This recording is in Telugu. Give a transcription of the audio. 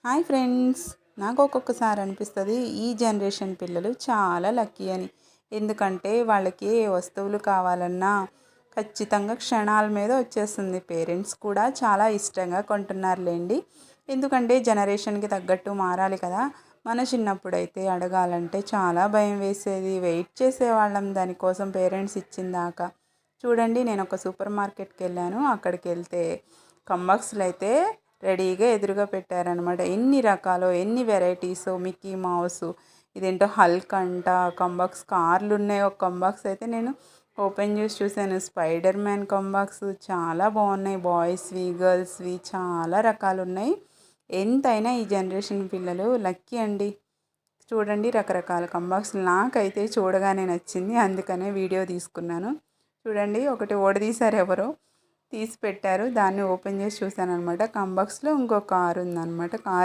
హాయ్ ఫ్రెండ్స్, నాకు ఒక్కొక్కసారి అనిపిస్తుంది ఈ జనరేషన్ పిల్లలు చాలా లక్కీ అని. ఎందుకంటే వాళ్ళకి ఏ వస్తువులు కావాలన్నా ఖచ్చితంగా క్షణాల మీద వచ్చేస్తుంది. పేరెంట్స్ కూడా చాలా ఇష్టంగా కొంటున్నారులేండి. ఎందుకంటే జనరేషన్కి తగ్గట్టు మారాలి కదా. మన చిన్నప్పుడైతే అడగాలంటే చాలా భయం వేసేది, వెయిట్ చేసేవాళ్ళం దానికోసం పేరెంట్స్ ఇచ్చిందాకా. చూడండి, నేను ఒక సూపర్ మార్కెట్కి వెళ్ళాను. అక్కడికి వెళ్తే కంబాక్స్లు అయితే రెడీగా ఎదురుగా పెట్టారనమాట. ఎన్ని రకాలు, ఎన్ని వెరైటీస్, మిక్కీ మౌస్, ఇదేంటో హల్క్ అంట, కంబాక్స్ కార్లు ఉన్నాయి. ఒక కంబాక్స్ అయితే నేను ఓపెన్ చేసి చూశాను. స్పైడర్ మ్యాన్ కంబాక్స్ చాలా బాగున్నాయి. బాయ్స్వి, గర్ల్స్వి చాలా రకాలు ఉన్నాయి. ఎంతైనా ఈ జనరేషన్ పిల్లలు లక్కీ అండి. చూడండి, రకరకాల కంబాక్స్లు నాకైతే చూడగానే నచ్చింది, అందుకనే వీడియో తీసుకున్నాను. చూడండి, ఒకటి ఓడదీశారు, ఎవరో తీసి పెట్టారు. దాన్ని ఓపెన్ చేసి చూశాను అనమాట. కంబాక్స్లో ఇంకో కారు ఉందన్నమాట. కారు